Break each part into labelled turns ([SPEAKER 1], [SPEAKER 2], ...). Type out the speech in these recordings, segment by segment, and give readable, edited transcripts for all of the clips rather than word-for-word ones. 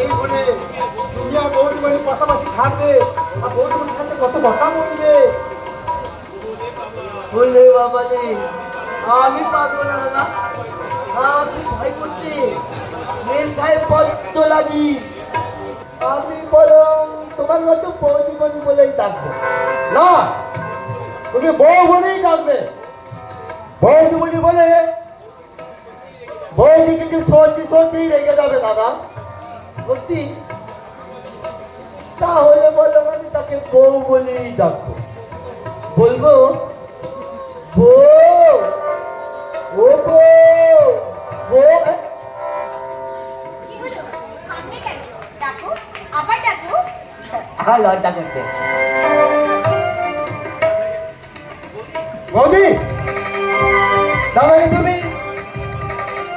[SPEAKER 1] এই বলে তুমি আর বৌদিমণি পাশাপাশি থাকবে আর বৌদিমণির সাথে কত কথা বলবে।
[SPEAKER 2] বললে বাবালে আমি পারবো না দাদা, আপনি ভয় করতে মেন সাহেব বড্ড লাগি। আমি বরং তোমার মতো বৌদিমণি বলেই ডাকবো।
[SPEAKER 1] না, তুমি বউ বলেই ডাকবে। বৌদিমণি বলে বৌদি কিন্তু সত্যি সত্যি রেগে যাবে দাদা।
[SPEAKER 2] সত্যি? তাহলে বলো আমি তাকে বউ বলেই ডাকবো। বলবো বউ, ও বউ, বউ।
[SPEAKER 3] কি হলো? থামলে কেন? ডাকো, আবার ডাকো।
[SPEAKER 2] লজ্জা করতে।
[SPEAKER 1] বৌদি, দাদা তুমি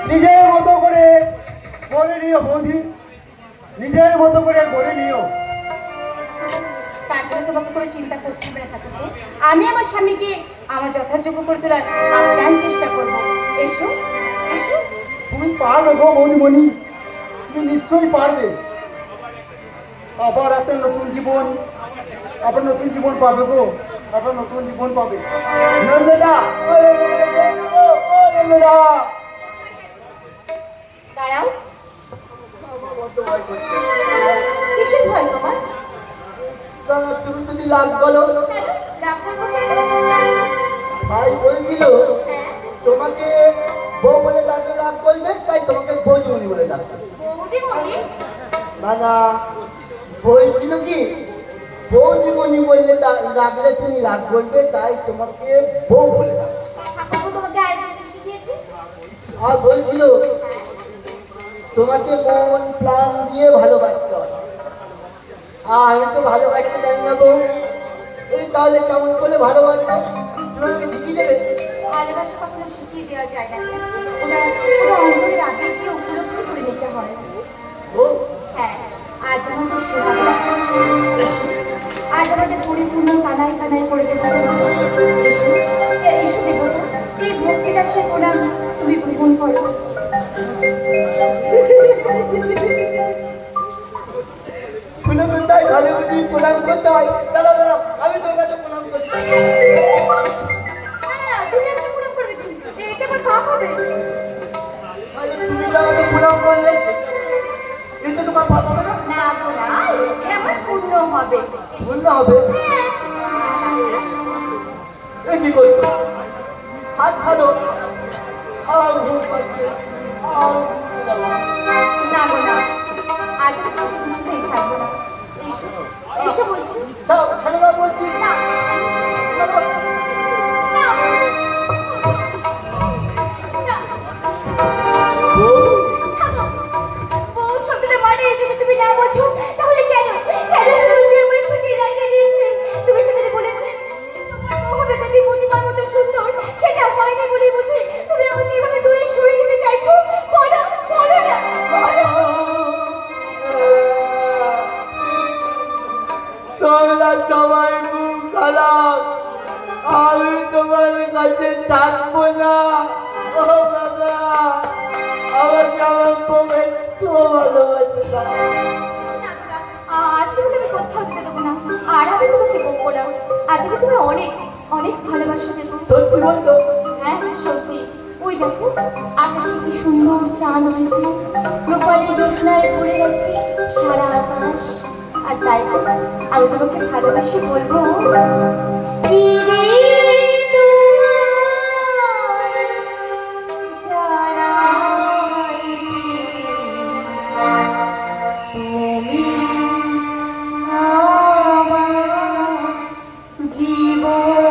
[SPEAKER 1] নিজের মতো করে করে নিও বৌদি, নিজের মতো করে করে নিও।
[SPEAKER 3] তার জন্য তোমাকে কোনো চিন্তা করতে হবে না ঠাকুরপো। আমি আমার স্বামীকে আমার যথাযোগ্য করে তোলার আপ্রাণ চেষ্টা করবো। এসো, এসো।
[SPEAKER 1] তুমি পারবে গো বৌদিমণি, তুমি নিশ্চয়ই পারবে। আবার একটা নতুন জীবন, আবার নতুন জীবন পাবে গো, আবার নতুন জীবন পাবে।
[SPEAKER 2] নন্দদা, ও নন্দদা,
[SPEAKER 3] দাঁড়াও।
[SPEAKER 2] আমার বড্ড ভয় করছে।
[SPEAKER 3] কিসের ভয় তোমার?
[SPEAKER 2] দাদা তুমি যদি লাগ বলো।
[SPEAKER 3] কেন? রাগ করবো কেন?
[SPEAKER 2] ভাই বলছিল
[SPEAKER 3] হ্যাঁ,
[SPEAKER 2] তোমাকে বউ বলে ডাকলে রাগ করবে, তাই তোমাকে বৌদিমণি বলে ডাকবে।
[SPEAKER 3] বৌদিমণি?
[SPEAKER 2] না না, বলছিল কি বৌদিমণি বললে ডাকলে তুমি রাগ করবে, তাই তোমাকে বউ বলে ডাকবে।
[SPEAKER 3] ঠাকুরপো তোমাকে আর কি শিখিয়েছে?
[SPEAKER 2] আর বলছিল তোমাকে মন প্রাণ দিয়ে ভালোবাসতে হয়। আর আমি তো ভালোবাসতে জানি না বউ, এই তাহলে কেমন করে ভালোবাসবো? তুমি আমাকে শিখিয়ে দেবে?
[SPEAKER 3] ভালোবাসা কখনো শিখিয়ে দেওয়া যায় না। ওটা ওটা অন্তরের আবেগকে উপলব্ধি করে নিতে হয়।
[SPEAKER 2] বউ,
[SPEAKER 3] হ্যাঁ, আজ আমাদের সোহাগ রাত। এসো, আজ আমাদের পরিপূর্ণ কানায় কানায় করে দেবো। এসো, এসো দেবতা, এই ভক্তিদাসের প্রণাম তুমি গ্রহণ করো।
[SPEAKER 2] প্রণাম করতে হয়, ভালো বুঝি প্রণাম করতে হয়। দাঁড়াও দাঁড়াও, আমি তোমার কাছে প্রণাম করছি।
[SPEAKER 3] তুমি একটা প্রণাম করবে কি? এটা আবার পাপ হবে।
[SPEAKER 2] আরে তুমি তো আমাকে প্রণাম করলে, কিন্তু তোমার পাপ হবে না?
[SPEAKER 3] না গো না, এ আমার পূর্ণ হবে।
[SPEAKER 2] ভুল হবে।
[SPEAKER 3] হ্যাঁ।
[SPEAKER 2] এ কি করছো? হাত খালো, আর ঘুম পাচ্ছে, আর
[SPEAKER 3] না গো না, আজ আমি তোমাকে কিছুতেই ছাড়বো না। এসো, এসো বলছি।
[SPEAKER 2] যাও, ছেড়ে দাও বলছি।
[SPEAKER 3] না,
[SPEAKER 2] ছাড়ো।
[SPEAKER 3] না, না।
[SPEAKER 2] বউ,
[SPEAKER 3] থামো। বউ শব্দটা মানে যদি তুমি না বোঝো, তাহলে কেন? কেন শুধু তুমি আমার শুনিয়ে রাখিয়ে দিয়েছিলে? তুমি সেদিন বলেছিলে তোমার বউ হবে দেবী প্রতিমার মতো সুন্দর। সেটা হয়নি বলেই বুঝি তুমি আমাকে এভাবে দূরে সরিয়ে দিতে চাইছো? বলো, বলো না, বলো।
[SPEAKER 2] তোমরা সবাই খুব খারাপ, আমি তোমার কাছে থাকবো না। ও বাবা, আমাকে আমার বউ একটু ভালোবাসে না।
[SPEAKER 3] আর তুমি কোথাও যেতে দেবো না। আর আমি তোমাকে বলবো না। আজ আমি তোমায় অনেক অনেক ভালোবাসা দেবো।
[SPEAKER 2] সত্যি বলতো?
[SPEAKER 3] হ্যাঁ সত্যি। ওই দেখো আকাশে কি সুন্দর চাঁদ উঠেছে, রূপালী জ্যোৎস্নায় ভরে গেছে সারা আকাশ। আর তাই তো আমি তোমাকে ভালোবাসি বলবো। ফিরে তোমায় জানাই তুমি আমার জীবন।